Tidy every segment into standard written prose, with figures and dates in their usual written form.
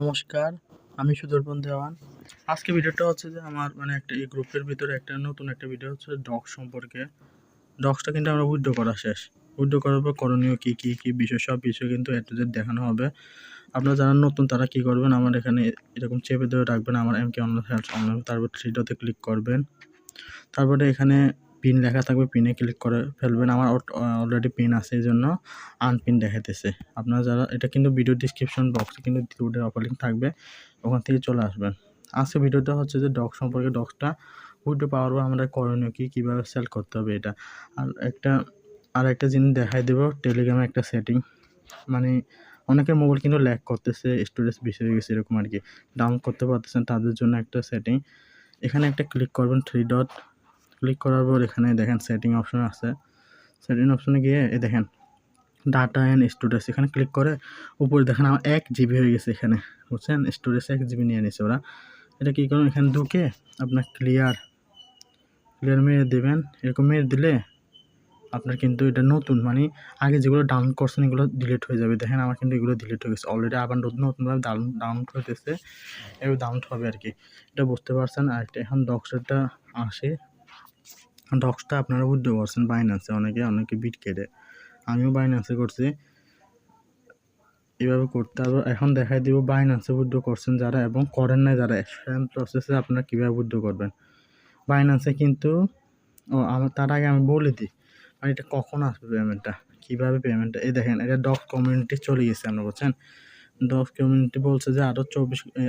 নমস্কার, আমি সুদর্পণ দেওয়ান। আজকে ভিডিওটা হচ্ছে যে আমার একটা এই গ্রুপের ভিতরে নতুন একটা ভিডিও হচ্ছে ডক্স সম্পর্কে। ডক্সটা কিন্তু আমরা উইথড্র করা শেষ। উইথড্র করার পর করণীয় কী বিষয়, সব বিষয় কিন্তু A to Z দেখানো হবে। আপনারা যারা নতুন তারা কী করবেন, আমার এখানে এরকম চেপে ধরে রাখবেন আমার MK অনলাইন হেল্প অনলাইন, তারপর 3 ডটে ক্লিক করবেন। তারপরে এখানে পিন লেখা থাকবে, পিনে ক্লিক করে ফেলবেন। আমার অলরেডি পিন আছে, এই জন্য আনপিন দেখাইতেছে। আপনারা যারা এটা কিন্তু ভিডিও ডিসক্রিপশন বক্সে কিন্তু দুটোর অফার লিঙ্ক থাকবে, ওখান থেকে চলে আসবেন। আজকে ভিডিওটা হচ্ছে যে ডক্স সম্পর্কে। ডক্সটা উইথড্র পাওয়ার পর আমরা করণীয় কীভাবে সেল করতে হবে এটা। আর একটা জিনিস দেখাই দেবো, টেলিগ্রামে একটা সেটিং, মানে অনেকের মোবাইল কিন্তু ল্যাগ করতেছে, স্টোরেজ বেশি হয়ে গেছে এরকম আর কি, ডাউন করতে পারতেছেন, তাদের জন্য একটা সেটিং। এখানে একটা ক্লিক করবেন, 3 ডট ক্লিক করার পর এখানে দেখেন সেটিং অপশন আছে। সেটিং অপশনে গিয়ে দেখেন ডাটা অ্যান্ড স্টোরেজ, এখানে ক্লিক করে উপরে দেখেন আমার 1 GB হয়ে গেছে এখানে, বুঝছেন? স্টোরেজ 1 GB নিয়ে নিছে ওরা। এটা কী করুন, এখানে ঢুকে আপনার ক্লিয়ার মেরে দেবেন। এরকম মেরে দিলে আপনার কিন্তু এটা নতুন, মানে আগে যেগুলো ডাউনলোড করছেন এগুলো ডিলিট হয়ে যাবে। দেখেন আমার কিন্তু এগুলো ডিলিট হয়ে গেছে অলরেডি, আবার নতুনভাবে ডাউনলোড হইতেছে, এবার ডাউনলোড হবে আর কি। এটা বুঝতে পারছেন। আর এখন ডক্সটা আসে, ডক্সটা আপনারা উইথড্র করছেন বাইন্যান্সে, অনেকে বিট কেটে, আমিও বাইন্যান্সে করছি। এভাবে করতে হবে। এখন দেখাই দিব বাইন্যান্সে উইথড্র করছেন যারা এবং করেন নাই যারা, সেম প্রসেসে আপনারা কীভাবে উইথড্র করবেন বাইন্যান্সে। কিন্তু তার আগে আমি বলে দিই, আর এটা কখন আসবে পেমেন্টটা, কীভাবে পেমেন্টটা। এই দেখেন এটা ডক্স কমিউনিটি চলে গেছে, আমরা বলছেন ডক্স কমিউনিটি বলছে যে আরও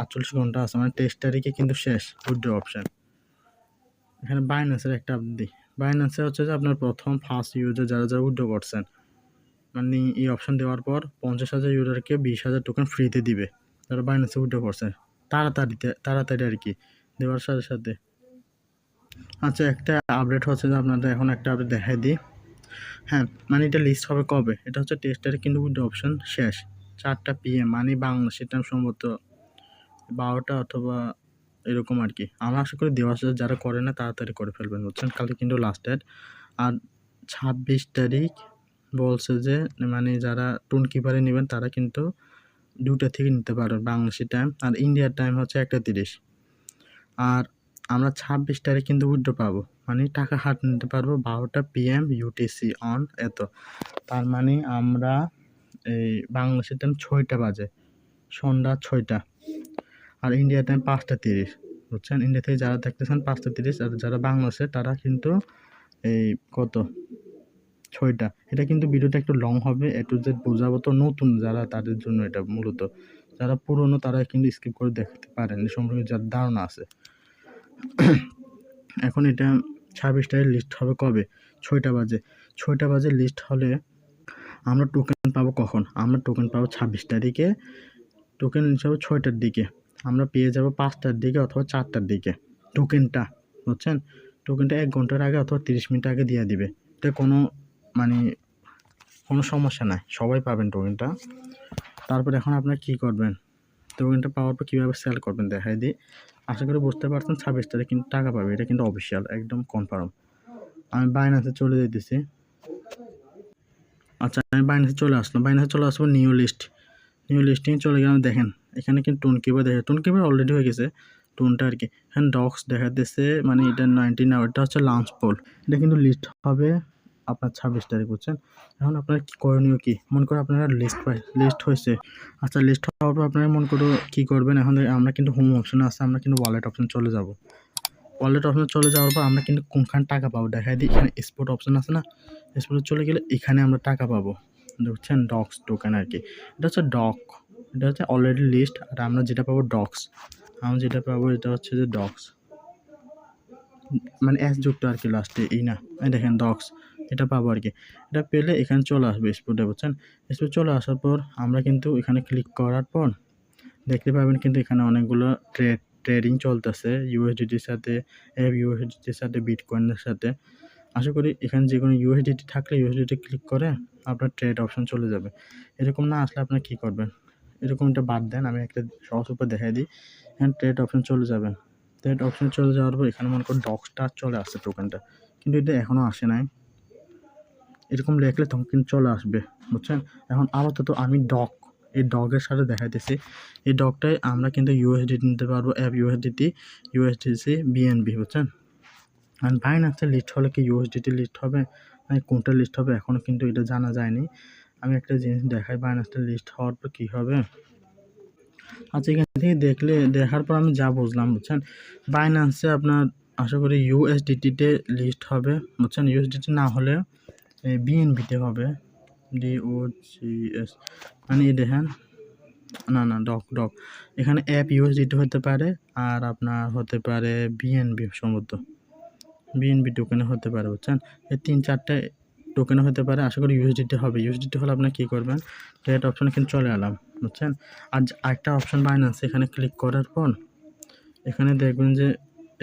48 ঘন্টা আছে, মানে 23 তারিখে কিন্তু শেষ উইথড্র অপশান। এখানে বাইন্যান্সের একটা আপডেট দিই। বাইন্যান্সে হচ্ছে যে আপনার ফার্স্ট ইউজার যারা উইথড্র করছেন, মানে এই অপশান দেওয়ার পর 50,000 ইউজারকে 20,000 টোকেন ফ্রিতে দিবে যারা বাইন্যান্সে উইথড্র করছে তাড়াতাড়ি আর কি, দেওয়ার সাথে সাথে। আচ্ছা, একটা আপডেট হচ্ছে যে আপনাদের এখন একটা আপডেট দেখাই দিই। হ্যাঁ, মানে এটা লিস্ট হবে কবে, এটা হচ্ছে 23 তারিখ কিন্তু উইথড্র অপশান শেষ 4টা PM, মানে বাংলাদেশের টাইম সম্ভবত 12টা অথবা এরকম আর কি। আমরা আশা করি দেওয়ার সাথে যারা করে না তাড়াতাড়ি করে ফেলবেন, বুঝছেন? কালকে কিন্তু লাস্ট ডেট। আর 26 তারিখ বলছে যে, মানে যারা টোন কিপারে নেবেন তারা কিন্তু 2টা থেকে নিতে পারবেন বাংলাদেশি টাইম, আর ইন্ডিয়ার টাইম হচ্ছে 1:30। আর আমরা 26 তারিখ কিন্তু উইথড্র পাবো, মানে টাকা হাত নিতে পারবো 12টা PM UTC অন এত। তার মানে আমরা এই বাংলাদেশের টাইম 6টা বাজে, সন্ধ্যা 6টা, আর ইন্ডিয়ার টাইম 5:30, বুঝছেন? ইন্ডিয়া থেকে যারা দেখতেছেন 5:30, আর যারা বাংলাদেশে তারা কিন্তু এই 6টা। এটা কিন্তু ভিডিওটা একটু লং হবে, A to Z বোঝাবো তো, নতুন যারা তাদের জন্য এটা মূলত। যারা পুরনো তারা কিন্তু স্কিপ করে দেখতে পারেন, এ সম্পর্কে যার ধারণা আছে। এখন এটা 26 তারিখ লিস্ট হবে কবে, 6টা বাজে লিস্ট হলে আমরা টোকেন পাবো কখন? আমরা টোকেন পাবো 26 তারিখে, টোকেন হিসাবে 6টার দিকে আমরা পেয়ে যাব, 5টার দিকে অথবা 4টার দিকে টোকেনটা, বুঝছেন? টোকেনটা 1 ঘন্টার আগে অথবা 30 মিনিট আগে দিয়ে দিবে। এটা কোনো সমস্যা নাই, সবাই পাবেন টোকেনটা। তারপর এখন আপনারা কী করবেন, টোকেনটা পাওয়ার পর কীভাবে সেল করবেন দেখাই দিই। আশা করি বুঝতে পারছেন। 26 তারিখ কিন্তু টাকা পাবে, এটা কিন্তু অফিসিয়াল, একদম কনফার্ম। আমি বাইন্যান্সে চলে যেতেছি। আচ্ছা, আমি বাইন্যান্সে চলে আসবো নিউ লিস্টিংয়ে চলে গেলাম। দেখেন এখানে কিন্তু টোন কিপার অলরেডি হয়ে গেছে, টোনটা আর কি। এখানে ডক্স দেখাতেছে, মানে এটা 19 আওয়ার, এটা হচ্ছে লাঞ্চ পোল। এটা কিন্তু লিস্ট হবে আপনার 26 তারিখ, বুঝছেন? এখন আপনার করণীয় কী, মনে করো আপনারা লিস্ট হয়েছে। আচ্ছা, লিস্ট হওয়ার পর আপনারা মনে করো কী করবেন, এখন আমরা কিন্তু হোম অপশনে আছে, আমরা কিন্তু ওয়ালেট অপশন চলে যাব। ওয়ালেট অপশনে চলে যাওয়ার পর আমরা কিন্তু কোনখানে টাকা পাবো দেখাই দিই। এখানে স্পট অপশন আছে না, স্পটে চলে গেলে এখানে আমরা টাকা পাবো, বুঝছেন? ডক্স টোকেন আর কি। এটা হচ্ছে অলরেডি লিস্ট, আর আমরা যেটা পাবো ডক্স, এটা হচ্ছে যে ডক্স, মানে S যুক্ত আর কি লাস্টে, এই না, এই দেখেন ডক্স, এটা পাবো আর কি। এটা পেলে এখানে চলে আসবে স্পটে, বুঝছেন? স্পটে চলে আসার পর আমরা কিন্তু এখানে ক্লিক করার পর দেখতে পাবেন কিন্তু এখানে অনেকগুলো ট্রেডিং চলতেছে USDTর সাথে, USDTর সাথে, বিটকয়েনের সাথে। আশা করি এখানে যে কোনো USDT থাকলে USDT ক্লিক করে আপনার ট্রেড অপশন চলে যাবে। এরকম না আসলে আপনার কী করবেন, এরকমটা বাদ দেন, আমি একটা সহজ উপায় দেখাই দিই। এখানে ট্রেড অপশন চলে যাবেন। ট্রেড অপশন চলে যাওয়ার পর এখানে মনে করুন ডক্সটা চলে আসছে টোকেনটা, কিন্তু এটা এখনও আসে নাই। এরকম লিখলে তখন কিন্তু চলে আসবে, বুঝছেন? এখন আপাতত আমি এই ডগের সাথে দেখাইতেছি। এই ডগটাই আমরা কিন্তু ইউএসডিটি নিতে পারবো, অ্যাপ ইউএসডিটি, ইউএসডিসি, বিএনবি, বুঝছেন? আর বাইন্যান্সে লিস্ট হলে কি ইউএসডিটি লিস্ট হবে নাকি কোনটা লিস্ট হবে এখনও কিন্তু এটা জানা যায়নি। আমি একটা জিনিস দেখাই, বাইন্যান্সটা লিস্ট হওয়ার পর কী হবে। আচ্ছা, এখান থেকে দেখার পর আমি যা বুঝলাম, বুঝছেন, বাইন্যান্সে আপনার আশা করি ইউএসডিটিতে লিস্ট হবে, বুঝছেন? ইউএসডিটি না হলে বিএনবিতে হবে, DOGS, মানে দেখেন, না ডক এখানে অ্যাপ ইউএসডিটি হতে পারে, আর আপনার হতে পারে বিএনবি, সম্ভবত বিএনবি টোকেনে হতে পারে, বুঝছেন? এই 3-4টে টোকেনে হতে পারে। আশা করি ইউএসডিটি হবে। ইউএসডিটি হলে আপনার কী করবেন, ট্রেড অপশানে কিন্তু চলে এলাম, বুঝছেন? আর আরেকটা অপশান বাইন্যান্স, এখানে ক্লিক করার পর এখানে দেখবেন যে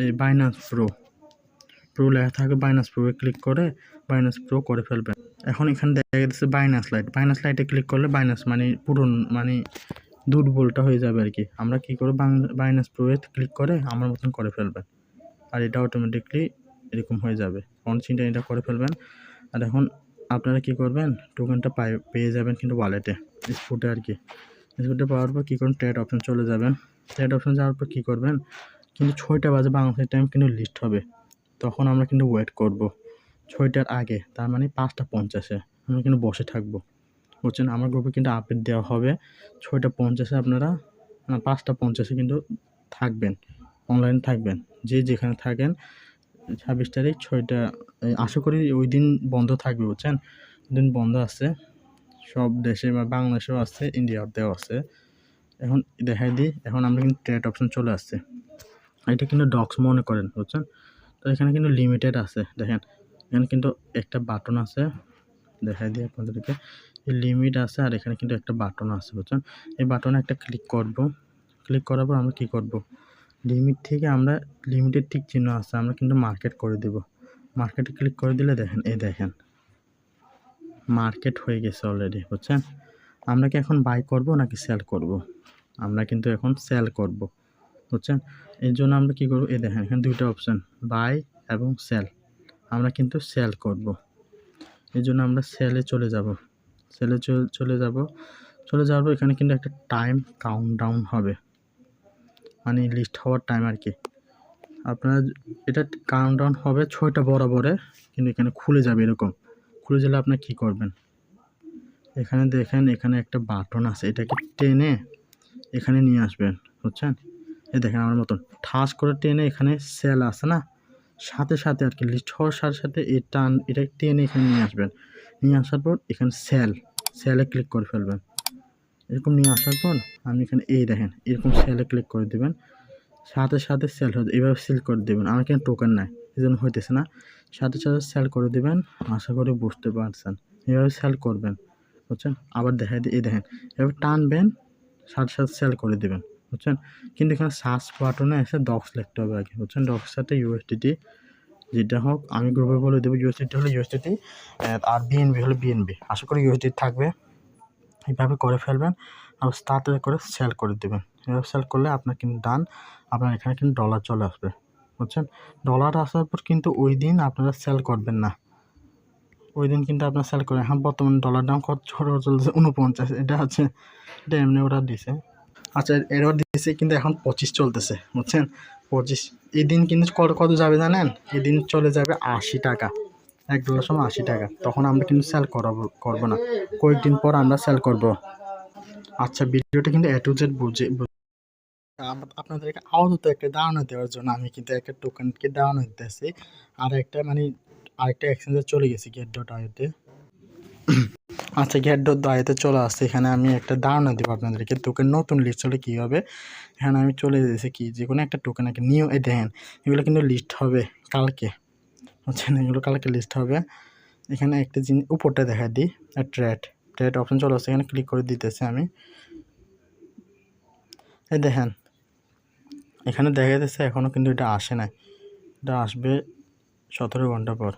এই বাইন্যান্স প্রো লেখা থাকে, বাইন্যান্স প্রোয়ে ক্লিক করে বাইন্যান্স প্রো করে ফেলবেন। এখন এখানে দেখা যাচ্ছে বাইন্যান্স লাইটে ক্লিক করলে বাইন্যান্স মানে মানে দুর্বলটা হয়ে যাবে আর কি। আমরা কী করব, বাইন্যান্স প্রোয়ে ক্লিক করে আমার মতন করে ফেলবেন, আর এটা অটোমেটিকলি এরকম হয়ে যাবে। ফোন চিন্তা এটা করে ফেলবেন। আর এখন আপনারা কী করবেন, টোকেনটা পেয়ে যাবেন কিন্তু ওয়ালেটে, স্পটে আর কি। স্পটে পাওয়ার পর কী করবেন, ট্রেড অপশন চলে যাবেন। ট্রেড অপশন যাওয়ার পর কী করবেন, কিন্তু 6টা বাজে বাংলাদেশের টাইম কিন্তু লিস্ট হবে। তখন আমরা কিন্তু ওয়েট করব 6টার আগে, তার মানে 5টা 50-এ আমরা কিন্তু বসে থাকবো, বুঝছেন? আমার গ্রুপে কিন্তু আপডেট দেওয়া হবে 6টা 50-এ, আপনারা 5টা 50-এ কিন্তু থাকবেন, অনলাইনে থাকবেন, যে যেখানে থাকেন। 26 তারিখ 6টা, আশা করি ওই দিন বন্ধ থাকবে, বুঝছেন? ওই দিন বন্ধ আছে সব দেশে, বা বাংলাদেশেও আছে, ইন্ডিয়াতেও আছে। এখন দেখাই দিই, এখন আমরা কিন্তু ট্রেড অপশন চলে আসছে। এটা কিন্তু ডক্স মনে করেন, বুঝছেন? তো এখানে কিন্তু লিমিটেড আছে, দেখেন এখানে কিন্তু একটা বাটন আছে, দেখাই দিই আপনাদেরকে, এই লিমিট আছে, আর এখানে কিন্তু একটা বাটন আছে, বুঝছেন? এই বাটনে একটা ক্লিক করব। ক্লিক করার পর আমরা কী করব, লিমিট থেকে আমরা লিমিটেড ঠিক চিহ্ন আছে, আমরা কিন্তু মার্কেট করে দেব। মার্কেটে ক্লিক করে দিলে দেখেন, এই দেখেন মার্কেট হয়ে গেছে অলরেডি, বুঝছেন? আমরা কি এখন বাই করব নাকি সেল করব? আমরা কিন্তু এখন সেল করব, বুঝছেন? এর জন্য আমরা কী করব, এই দেখেন এখানে 2টা অপশান, বাই এবং সেল। আমরা কিন্তু সেল করব, এই জন্য আমরা সেলে চলে যাব। সেলে চলে যাওয়ার পর এখানে কিন্তু একটা টাইম কাউন্টডাউন হবে, মানে লিস্ট হওয়ার টাইম আর কি। আপনার এটা কাউন্টডাউন হবে 6টা বরাবরে, কিন্তু এখানে খুলে যাবে, এরকম খুলে গেলে আপনার কী করবেন, এখানে দেখেন এখানে একটা বাটন আছে, এটাকে টেনে এখানে নিয়ে আসবেন, বুঝছেন? এই দেখেন আমার মতন ঠাস করে টেনে, এখানে সেল আছে না, সাথে সাথে আর কি, লিস্ট হওয়ার সাথে সাথে এটা টেনে এখানে নিয়ে আসবেন। নিয়ে আসার পর এখানে সেলে ক্লিক করে ফেলবেন। এরকম নিয়ে আসার পর আমি এখানে এই দেখেন এরকম সেলে ক্লিক করে দেবেন, সাথে সাথে সেল হয়ে এভাবে সেল করে দেবেন। আমার কিন্তু টোকেন নাই, এই জন্য হইতেছে না। সাথে সাথে সেল করে দেবেন, আশা করি বুঝতে পারছেন। এভাবে সেল করবেন, বুঝছেন? আবার দেখাই দিই, এই দেখেন এভাবে টানবেন, সাথে সাথে সেল করে দেবেন, বুঝছেন? কিন্তু এখানে সার্চ বাটনে এসে ডক্স লিখতে হবে আগে, বুঝছেন? ডক্সের সাথে ইউএসডিটি যেটা হোক, আমি গ্রুপে বলে দেবো, ইউএসডিটি হলে ইউএসডিটি, আর বিএনবি হলে বিএনবি। আশা করি ইউএসডিটি থাকবে। এইভাবে করে ফেলবেন, আর তাড়াতাড়ি করে সেল করে দেবেন। এভাবে সেল করলে আপনার কিন্তু ডান, আপনার এখানে কিন্তু ডলার চলে আসবে, বুঝছেন? ডলার আসার পর কিন্তু ওই দিন আপনারা সেল করবেন না, ওই দিন কিন্তু আপনার সেল করেন। এখন বর্তমানে ডলার দাম কত চলছে, 49। এটা এমনি ওরা দিছে। আচ্ছা, এরও দিয়েছে, কিন্তু এখন 25 চলতেছে, বুঝছেন? 25 এই দিন কিন্তু কত যাবে জানেন? এই দিন চলে যাবে 80 টাকা, $1 সময় 80 টাকা। তখন আমরা কিন্তু সেল করবো না, কয়েকদিন পর আমরা সেল করব। আচ্ছা, ভিডিওটা কিন্তু A to Z আপনাদেরকে আপাতত একটা ধারণা দেওয়ার জন্য আমি কিন্তু একটা টোকেনকে ধারণা দিতেছি, আর আরেকটা এক্সচেঞ্জে চলে গেছি, get.io-তে। আচ্ছা, get.io-তে চলে আসছে। এখানে আমি একটা ধারণা দেবো আপনাদেরকে, টোকেন নতুন লিস্ট হলে কী হবে। এখানে আমি চলে এসেছি কি, যে কোনো একটা টোকেন আগে নিউ, এই দেখেন এগুলো কিন্তু লিস্ট হবে কালকে, বুঝছেন? এগুলো কালকে লিস্ট হবে। এখানে একটা জিনিস উপরটা দেখা দিই, ট্রেড অপশন চলে আসছে, এখানে ক্লিক করে দিতেছি আমি। এই দেখেন এখানে দেখা যাচ্ছে এখনও কিন্তু এটা আসে নাই, এটা আসবে 17 ঘন্টা পর।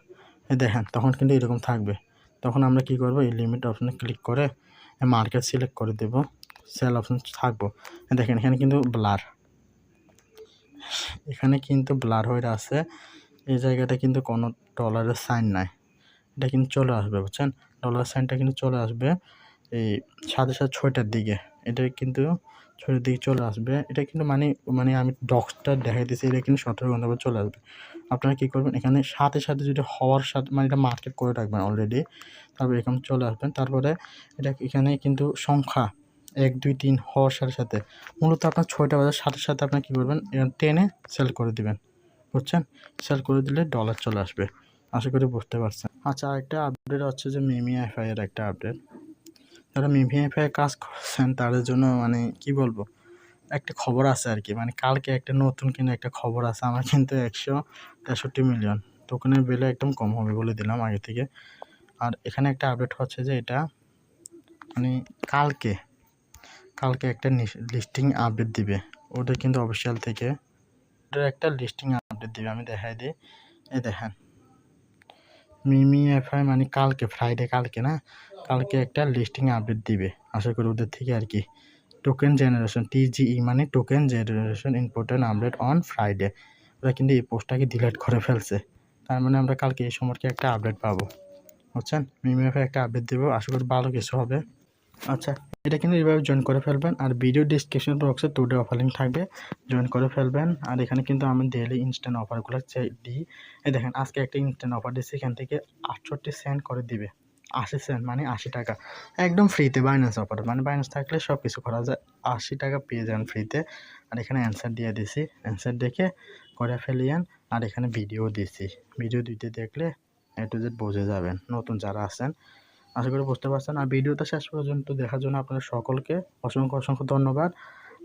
এই দেখেন তখন কিন্তু এরকম থাকবে। তখন আমরা কি করব, এই লিমিট অপশানে ক্লিক করে মার্কেট সিলেক্ট করে দেব, সেল অপশন থাকবো। দেখেন এখানে কিন্তু ব্লার হয়ে আছে, এই জায়গাটা কিন্তু কোনো ডলারের সাইন নাই। এটা কিন্তু চলে আসবে, বুঝছেন? ডলার সাইনটা কিন্তু চলে আসবে। এই সাথে 6টার দিকে এটা কিন্তু 6টার দিকে চলে আসবে। এটা কিন্তু মানে আমি ডক্সটা দেখাইতেছি, এটা কিন্তু 17 ঘন্টা পর চলে আসবে। আপনারা কী করবেন, এখানে সাথে যদি হওয়ার সাথে মানে এটা মার্কেট করে রাখবেন অলরেডি, তারপর এখানে চলে আসবেন। তারপরে এটা এখানে কিন্তু সংখ্যা 1 2 3 হওয়ার সাথে মূলত আপনার 6টা বাজার সাথে আপনার কী করবেন, এখানে টেনে সেল করে দিবেন, বুঝছেন? সেল করে দিলে ডলার চলে আসবে। আশা করি বুঝতে পারছেন। আচ্ছা, আরেকটা আপডেট হচ্ছে যে মিমিএফআই এর একটা আপডেট। যারা মিমিএফআই কাজ করছেন তাদের জন্য মানে কি বলবো, একটা খবর আছে আর কি, মানে কালকে একটা নতুন কিন্তু একটা খবর আছে। আমার কিন্তু 163 মিলিয়ন টোকেনের ভ্যালু একদম কম হবে বলে দিলাম আগে থেকে। আর এখানে একটা আপডেট হচ্ছে যে এটা মানে কালকে একটা লিস্টিং আপডেট দিবে, ওটা কিন্তু অফিসিয়াল থেকে ওটার একটা লিস্টিং আপডেট দিবে। আমি দেখাই দিই, এই দেখেন মিমিএফআই মানে কালকে ফ্রাইডে, কালকে একটা লিস্টিং আপডেট দিবে। আশা করি ওদের থেকে আর কি টোকেন জেনারেশন TGE মানে token generation important update on Friday. ওরা কিন্তু এই পোস্টটাকে ডিলিট করে ফেলছে, তার মানে আমরা কালকে এই সম্পর্কে একটা আপডেট পাবো, বুঝছেন? মিমিএফআই একটা আপডেট দেবো, আশা করি ভালো কিছু হবে। আচ্ছা, এটা কিন্তু এইভাবে জয়েন করে ফেলবেন। আর ভিডিও ডিসক্রিপশন বক্সে টুডে অফার লিঙ্ক থাকবে, জয়েন করে ফেলবেন। আর এখানে কিন্তু আমি ডেইলি ইনস্ট্যান্ট অফারগুলো দিই। এই দেখেন আজকে একটা ইনস্ট্যান্ট অফার দিচ্ছি, এখান থেকে 68 সেন্ট করে দিবে, 80 সেন্ট মানে 80 টাকা একদম ফ্রিতে। বাইন্যান্স অফার মানে বাইন্যান্স থাকলে সব কিছু করা যায়, 80 টাকা পেয়ে যান ফ্রিতে। আর এখানে অ্যান্সার দিয়ে দিছি, অ্যান্সার দেখে করে ফেলিয়েন। আর এখানে ভিডিও দিছি, ভিডিও দিতে দেখলে A to Z বুঝে যাবেন নতুন যারা আছেন। আশা করি বুঝতে পারছেন। আর ভিডিওটা শেষ পর্যন্ত দেখার জন্য আপনাদের সকলকে অসংখ্য ধন্যবাদ।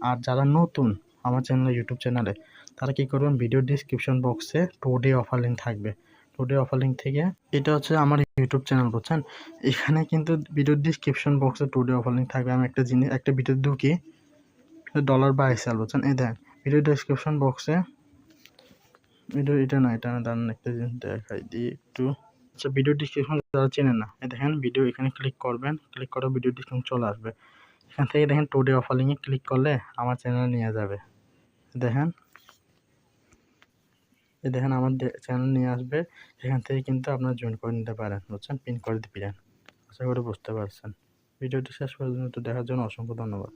আর যারা নতুন আমার ইউটিউব চ্যানেলে, তারা কী করবেন, ভিডিও ডিসক্রিপশন বক্সে টুডে অফার লিঙ্ক থাকবে, টুডে অফার লিঙ্ক থেকে এটা হচ্ছে আমার ইউটিউব চ্যানেল, বুঝছেন? এখানে কিন্তু ভিডিও ডিসক্রিপশন বক্সে টুডে অফার লিঙ্ক থাকবে। আমি একটা ভিডিও ঢুকি, ডলার বাই সেল, বুঝছেন? এই দেখেন ভিডিও ডিসক্রিপশন বক্সে এটা না দাঁড়ান একটা জিনিস দেখাই দিই একটু। আচ্ছা, ভিডিও ডিসক্রিপশন যারা চেনেন না, এই দেখেন ভিডিও এখানে ক্লিক করবেন, ক্লিক করে ভিডিও ডিসক্রিপশন চলে আসবে। এখান থেকে দেখেন টুডে অফার লিঙ্কে ক্লিক করলে আমার চ্যানেলে নিয়ে যাবে। দেখেন আমার চ্যানেল নিয়ে আসবে, এখান থেকে কিন্তু আপনারা জয়েন করে নিতে পারেন, বুঝছেন? পিন করে দিবেন। আশা করি বুঝতে পারছেন। ভিডিওটি শেষ পর্যন্ত দেখার জন্য অসংখ্য ধন্যবাদ।